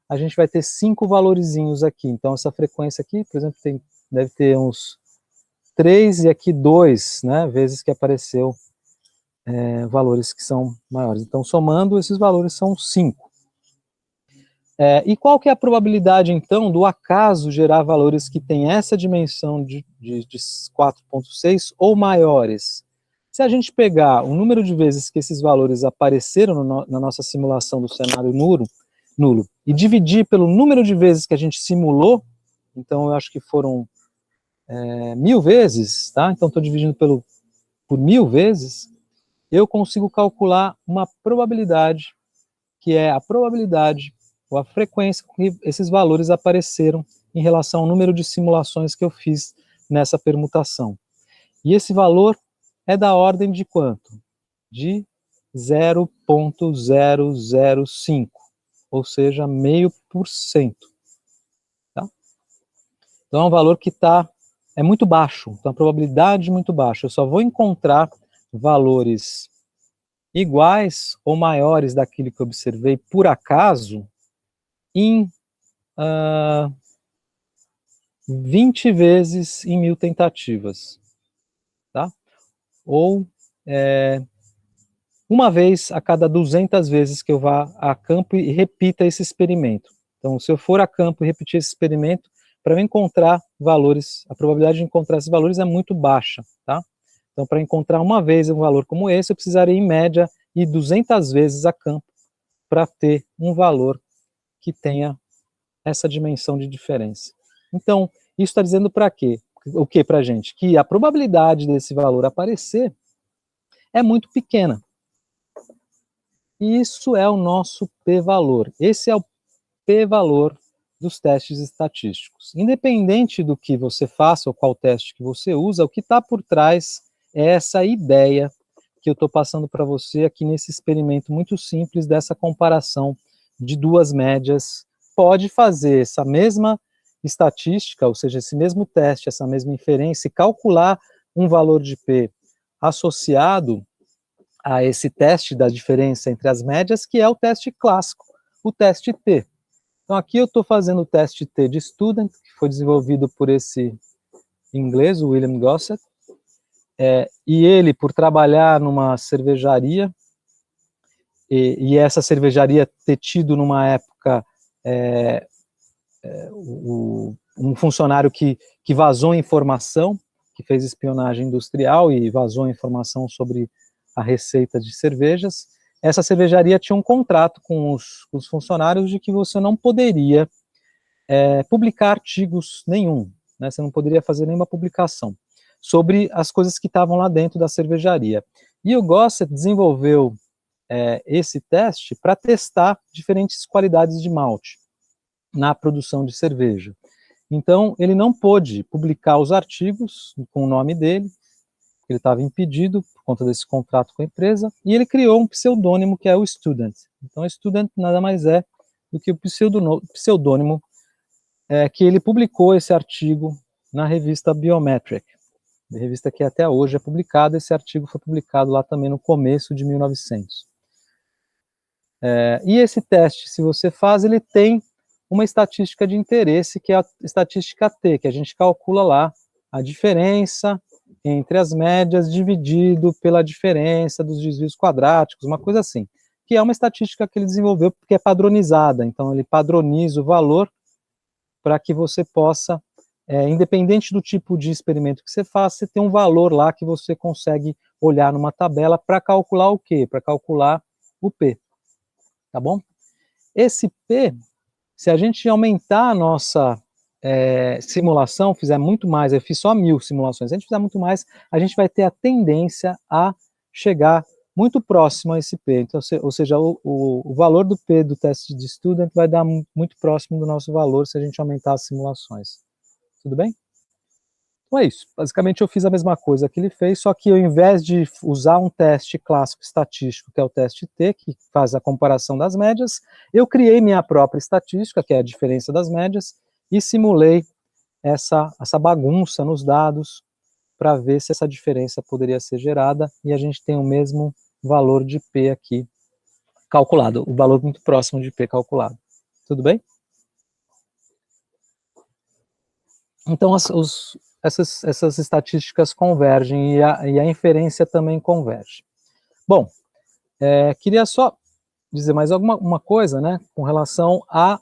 a gente vai ter 5 valorizinhos aqui. Então, essa frequência aqui, por exemplo, deve ter uns 3 e aqui 2, né, vezes que apareceu valores que são maiores. Então, somando, esses valores são 5. E qual que é a probabilidade, então, do acaso gerar valores que têm essa dimensão de 4,6 ou maiores? Se a gente pegar o número de vezes que esses valores apareceram na nossa simulação do cenário nulo e dividir pelo número de vezes que a gente simulou, então eu acho que foram 1000 vezes, tá? Então estou dividindo por 1000 vezes, eu consigo calcular uma probabilidade, que é a probabilidade ou a frequência que esses valores apareceram em relação ao número de simulações que eu fiz nessa permutação. E esse valor é da ordem de quanto? De 0,005, ou seja, 0,5%. Tá? Então é um valor que é muito baixo, então a probabilidade é muito baixa. Eu só vou encontrar valores iguais ou maiores daquilo que eu observei por acaso em 20 vezes em 1000 tentativas, tá? Ou uma vez a cada 200 vezes que eu vá a campo e repita esse experimento. Então, se eu for a campo e repetir esse experimento, para eu encontrar valores, a probabilidade de encontrar esses valores é muito baixa, tá? Então, para encontrar uma vez um valor como esse, eu precisaria, em média, ir 200 vezes a campo para ter um valor que tenha essa dimensão de diferença. Então, isso está dizendo para quê? O que para a gente? Que a probabilidade desse valor aparecer é muito pequena. E isso é o nosso p-valor. Esse é o p-valor dos testes estatísticos. Independente do que você faça ou qual teste que você usa, o que está por trás é essa ideia que eu estou passando para você aqui nesse experimento muito simples dessa comparação de duas médias. Pode fazer essa mesma estatística, ou seja, esse mesmo teste, essa mesma inferência, e calcular um valor de P associado a esse teste da diferença entre as médias, que é o teste clássico, o teste T. Então aqui eu estou fazendo o teste T de Student, que foi desenvolvido por esse inglês, o William Gossett, e ele, por trabalhar numa cervejaria, e essa cervejaria ter tido numa época um funcionário que vazou informação, que fez espionagem industrial e vazou informação sobre a receita de cervejas, essa cervejaria tinha um contrato com os funcionários de que você não poderia publicar artigos nenhum, né, você não poderia fazer nenhuma publicação sobre as coisas que estavam lá dentro da cervejaria. E o Gossett desenvolveu esse teste para testar diferentes qualidades de malte na produção de cerveja. Então, ele não pôde publicar os artigos com o nome dele, ele estava impedido por conta desse contrato com a empresa, e ele criou um pseudônimo que é o Student. Então, o Student nada mais é do que o pseudônimo que ele publicou esse artigo na revista Biometric, revista que até hoje é publicada. Esse artigo foi publicado lá também no começo de 1900. E esse teste, se você faz, ele tem uma estatística de interesse, que é a estatística T, que a gente calcula lá a diferença entre as médias dividido pela diferença dos desvios quadráticos, uma coisa assim, que é uma estatística que ele desenvolveu porque é padronizada. Então ele padroniza o valor para que você possa, independente do tipo de experimento que você faça, você tem um valor lá que você consegue olhar numa tabela para calcular o quê? Para calcular o P, tá bom? Esse P, se a gente aumentar a nossa simulação, fizer muito mais, eu fiz só 1000 simulações, se a gente fizer muito mais, a gente vai ter a tendência a chegar muito próximo a esse P. Então, ou seja, o valor do P do teste de Student vai dar muito próximo do nosso valor se a gente aumentar as simulações. Tudo bem? Então é isso. Basicamente eu fiz a mesma coisa que ele fez, só que ao invés de usar um teste clássico estatístico, que é o teste T, que faz a comparação das médias, eu criei minha própria estatística, que é a diferença das médias, e simulei essa bagunça nos dados para ver se essa diferença poderia ser gerada, e a gente tem o mesmo valor de P aqui calculado, o valor muito próximo de P calculado. Tudo bem? Então essas estatísticas convergem e a inferência também converge. Bom, queria só dizer mais alguma coisa, né, com relação a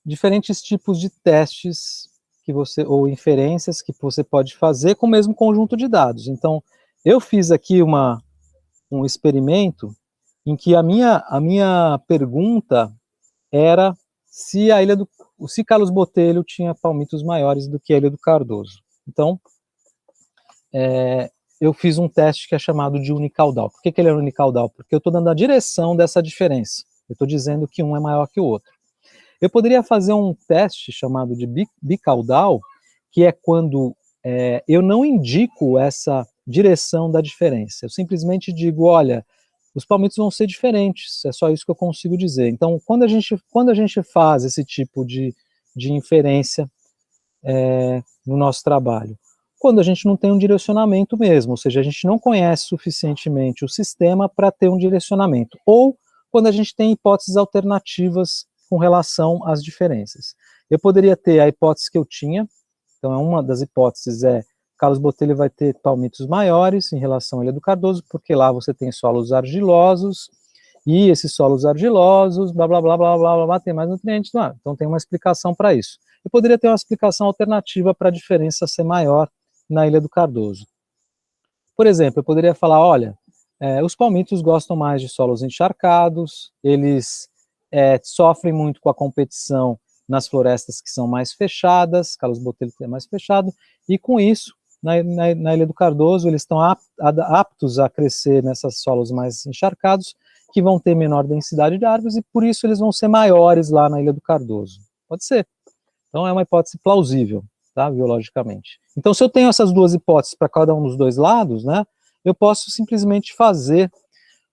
diferentes tipos de testes que você, ou inferências que você pode fazer com o mesmo conjunto de dados. Então, eu fiz aqui um experimento em que a minha pergunta era se Carlos Botelho tinha palmitos maiores do que a Ilha do Cardoso. Então, eu fiz um teste que é chamado de unicaudal. Por que ele é unicaudal? Porque eu estou dando a direção dessa diferença. Eu estou dizendo que um é maior que o outro. Eu poderia fazer um teste chamado de bicaudal, que é quando eu não indico essa direção da diferença. Eu simplesmente digo, olha, os palmitos vão ser diferentes, é só isso que eu consigo dizer. Então, quando a gente faz esse tipo de inferência no nosso trabalho, quando a gente não tem um direcionamento mesmo, ou seja, a gente não conhece suficientemente o sistema para ter um direcionamento, ou quando a gente tem hipóteses alternativas com relação às diferenças. Eu poderia ter a hipótese que eu tinha, então uma das hipóteses Carlos Botelho vai ter palmitos maiores em relação à Ilha do Cardoso, porque lá você tem solos argilosos, e esses solos argilosos, blá, blá, blá, blá, blá, blá, blá, tem mais nutrientes, então tem uma explicação para isso. Eu poderia ter uma explicação alternativa para a diferença ser maior na Ilha do Cardoso. Por exemplo, eu poderia falar, olha, os palmitos gostam mais de solos encharcados, eles sofrem muito com a competição nas florestas que são mais fechadas, Carlos Botelho é mais fechado, e com isso, na Ilha do Cardoso, eles estão aptos a crescer nessas solos mais encharcados, que vão ter menor densidade de árvores, e por isso eles vão ser maiores lá na Ilha do Cardoso. Pode ser. Então é uma hipótese plausível, tá, biologicamente. Então se eu tenho essas duas hipóteses para cada um dos dois lados, né, eu posso simplesmente fazer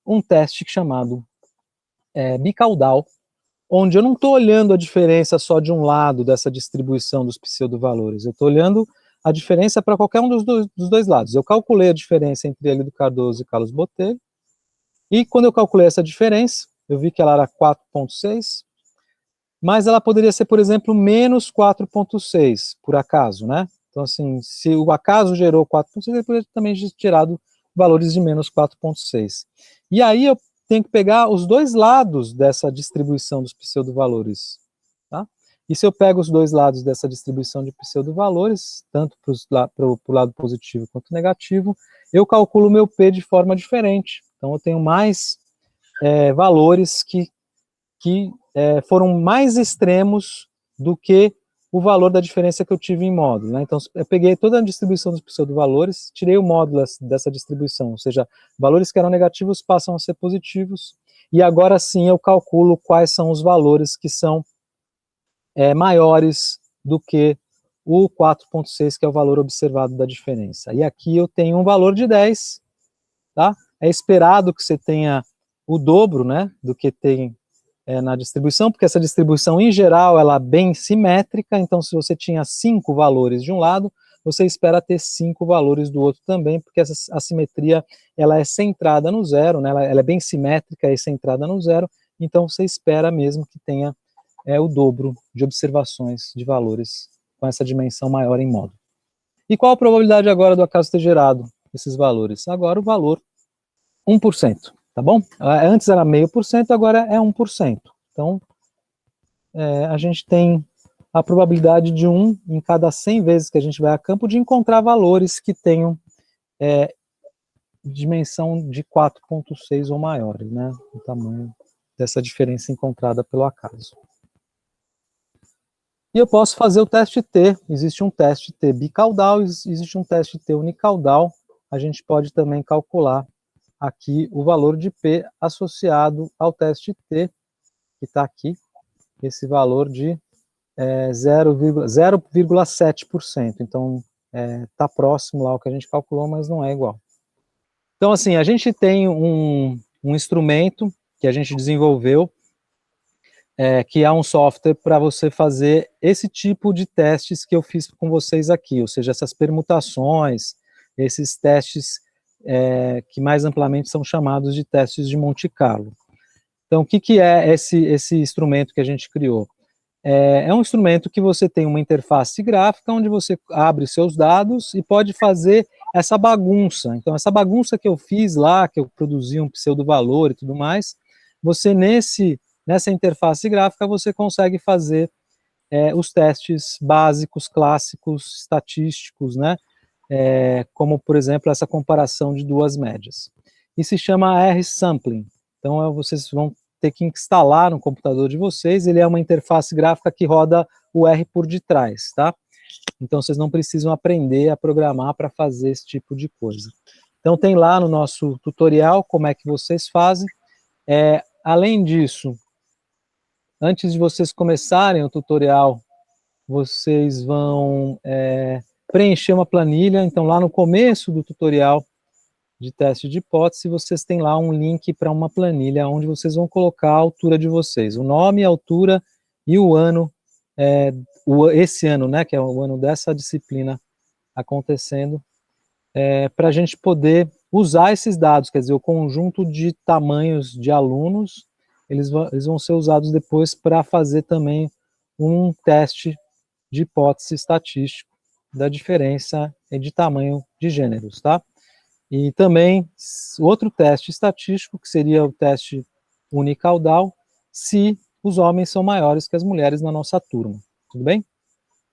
um teste chamado bicaudal, onde eu não estou olhando a diferença só de um lado dessa distribuição dos pseudovalores, eu estou olhando a diferença para qualquer um dos dois lados. Eu calculei a diferença entre Ilha do Cardoso e Carlos Botelho, e quando eu calculei essa diferença, eu vi que ela era 4,6, mas ela poderia ser, por exemplo, menos 4,6, por acaso, né? Então, assim, se o acaso gerou 4,6, ele poderia também ter gerado valores de menos 4,6. E aí eu tenho que pegar os dois lados dessa distribuição dos pseudovalores, tá? E se eu pego os dois lados dessa distribuição de pseudovalores, tanto para o lado positivo quanto negativo, eu calculo o meu P de forma diferente. Então eu tenho mais valores que foram mais extremos do que o valor da diferença que eu tive em módulo, né? Então, eu peguei toda a distribuição dos pseudovalores, tirei o módulo dessa distribuição, ou seja, valores que eram negativos passam a ser positivos, e agora sim eu calculo quais são os valores que são maiores do que o 4,6, que é o valor observado da diferença. E aqui eu tenho um valor de 10, tá? É esperado que você tenha o dobro, né, do que tem na distribuição, porque essa distribuição, em geral, ela é bem simétrica, então se você tinha 5 valores de um lado, você espera ter 5 valores do outro também, porque essa assimetria, ela é centrada no zero, né, ela é bem simétrica e centrada no zero, então você espera mesmo que tenha o dobro de observações de valores com essa dimensão maior em módulo. E qual a probabilidade agora do acaso ter gerado esses valores? Agora o valor 1%. Tá bom? Antes era 0,5%, agora é 1%. Então, a gente tem a probabilidade de 1 em cada 100 vezes que a gente vai a campo de encontrar valores que tenham dimensão de 4,6 ou maiores, né? O tamanho dessa diferença encontrada pelo acaso. E eu posso fazer o teste T. Existe um teste T bicaudal, existe um teste T unicaudal. A gente pode também calcular aqui o valor de P associado ao teste T, que está aqui, esse valor de 0,7%. Então, está próximo lá o que a gente calculou, mas não é igual. Então, assim, a gente tem um instrumento que a gente desenvolveu, que é um software para você fazer esse tipo de testes que eu fiz com vocês aqui, ou seja, essas permutações, esses testes que mais amplamente são chamados de testes de Monte Carlo. Então, o que é esse instrumento que a gente criou? É um instrumento que você tem uma interface gráfica, onde você abre seus dados e pode fazer essa bagunça. Então, essa bagunça que eu fiz lá, que eu produzi um pseudo-valor e tudo mais, você nessa interface gráfica, você consegue fazer os testes básicos, clássicos, estatísticos, né? Como, por exemplo, essa comparação de duas médias. E se chama R-Sampling. Então, vocês vão ter que instalar no computador de vocês, ele é uma interface gráfica que roda o R por detrás, tá? Então, vocês não precisam aprender a programar para fazer esse tipo de coisa. Então, tem lá no nosso tutorial como é que vocês fazem. Além disso, antes de vocês começarem o tutorial, vocês vão preencher uma planilha. Então, lá no começo do tutorial de teste de hipótese, vocês têm lá um link para uma planilha onde vocês vão colocar a altura de vocês, o nome, a altura e o ano, esse ano, né, que é o ano dessa disciplina acontecendo, para a gente poder usar esses dados, quer dizer, o conjunto de tamanhos de alunos, eles vão ser usados depois para fazer também um teste de hipótese estatístico da diferença de tamanho de gêneros, tá? E também outro teste estatístico, que seria o teste unicaudal, se os homens são maiores que as mulheres na nossa turma. Tudo bem?